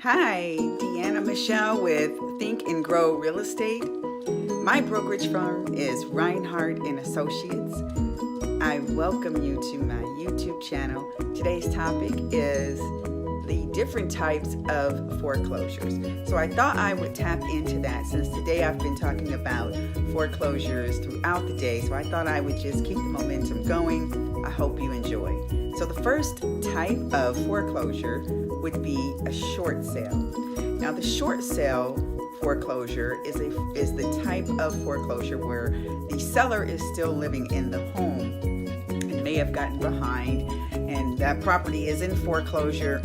Hi, Deanne Michelle with Think and Grow Real Estate. My brokerage firm is Rhynehardt and Associates. I welcome you to my YouTube channel. Today's topic is the different types of foreclosures. So I thought I would tap into that since today I've been talking about foreclosures throughout the day. So I thought I would just keep the momentum going. I hope you enjoy. So the first type of foreclosure would be a short sale. Now the short sale foreclosure is the type of foreclosure where the seller is still living in the home and may have gotten behind, and that property is in foreclosure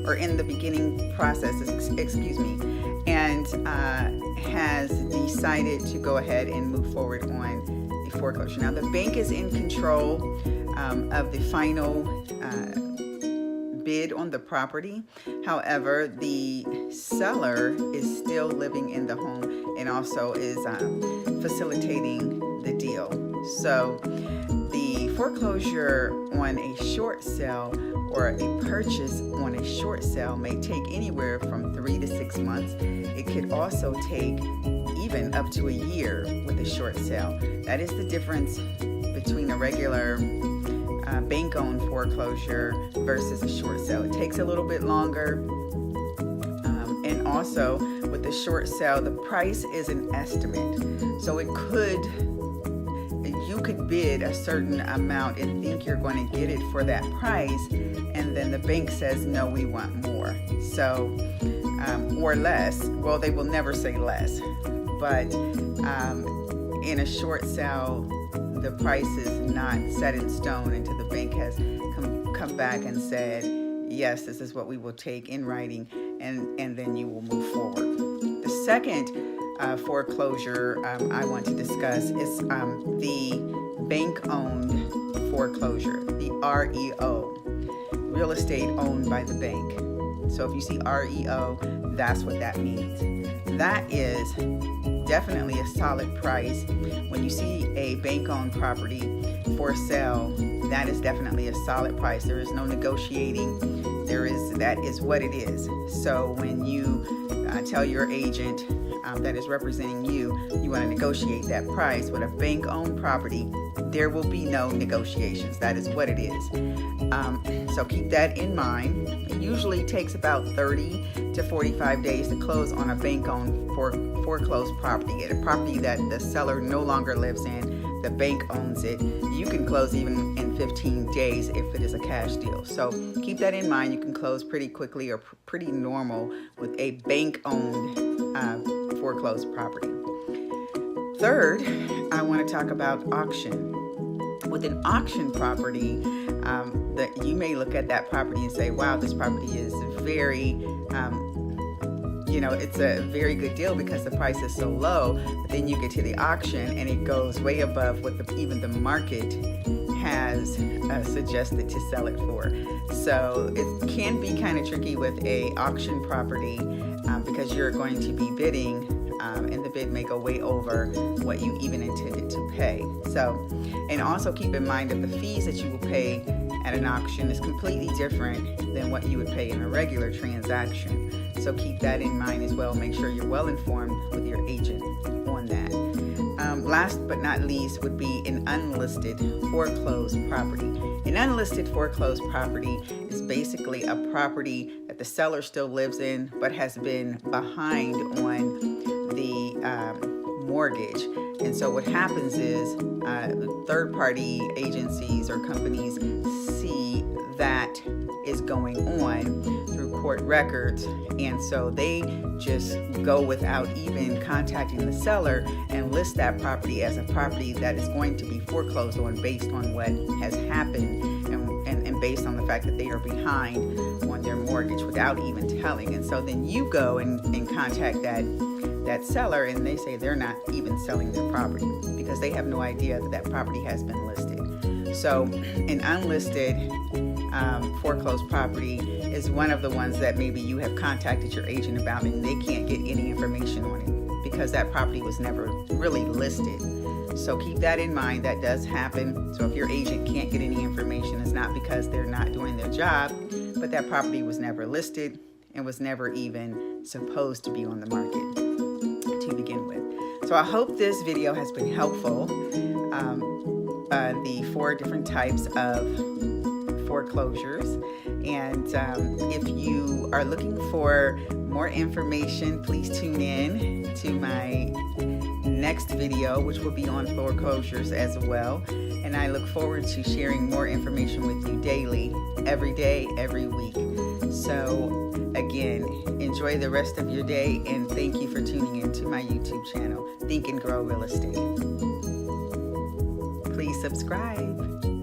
or in the beginning process, and has decided to go ahead and move forward on the foreclosure. Now the bank is in control of the final bid on the property. However, the seller is still living in the home and also is facilitating the deal. So the foreclosure on a short sale or a purchase on a short sale may take anywhere from 3 to 6 months. It could also take even up to a year with a short sale. That is the difference between a regular bank-owned foreclosure versus a short sale. It takes a little bit longer, and also with the short sale, the price is an estimate. So you could bid a certain amount and think you're going to get it for that price, and then the bank says, no, we want more. So, or less. Well, they will never say less, but in a short sale, the price is not set in stone until the bank has come back and said, yes, this is what we will take in writing, and then you will move forward. The second foreclosure I want to discuss is the bank-owned foreclosure, the REO, real estate owned by the bank. So if you see REO, that's what that means. That is definitely a solid price. When you see a bank-owned property for sale, that is definitely a solid price. There is no negotiating. That is what it is. So when you tell your agent that is representing you, you want to negotiate that price with a bank-owned property, there will be no negotiations. That is what it is. So keep that in mind. It usually takes about 30 to 45 days to close on a bank-owned foreclosed property. A property that the seller no longer lives in, the bank owns it. You can close even in 15 days if it is a cash deal. So keep that in mind. You can close pretty quickly or pretty normal with a bank-owned foreclosed property. Third, I want to talk about auction. With an auction property, that you may look at that property and say, wow, this property is very, it's a very good deal because the price is so low. But then you get to the auction and it goes way above what even the market has suggested to sell it for. So it can be kind of tricky with a auction property because you're going to be bidding and the bid may go way over what you even intended to pay. So, and also keep in mind that the fees that you will pay at an auction is completely different than what you would pay in a regular transaction. So keep that in mind as well. Make sure you're well informed with your agent on that. Last but not least would be an unlisted foreclosed property. An unlisted foreclosed property is basically a property that the seller still lives in but has been behind on the mortgage. And so what happens is third-party agencies or companies see that is going on through court records, and so they just go without even contacting the seller and list that property as a property that is going to be foreclosed on based on what has happened and based on the fact that they are behind on their mortgage without even telling. And so then you go and contact that seller, and they say they're not even selling their property because they have no idea that property has been listed. So an unlisted foreclosed property is one of the ones that maybe you have contacted your agent about and they can't get any information on it because that property was never really listed. So keep that in mind. That does happen. So if your agent can't get any information, it's not because they're not doing their job, but that property was never listed. and was never even supposed to be on the market to begin with. So I hope this video has been helpful. The 4 different types of foreclosures. And if you are looking for more information, please tune in to my next video, which will be on foreclosures as well. And I look forward to sharing more information with you daily, every day, every week. So again, enjoy the rest of your day, and thank you for tuning in to my YouTube channel, Think and Grow Real Estate. Please subscribe.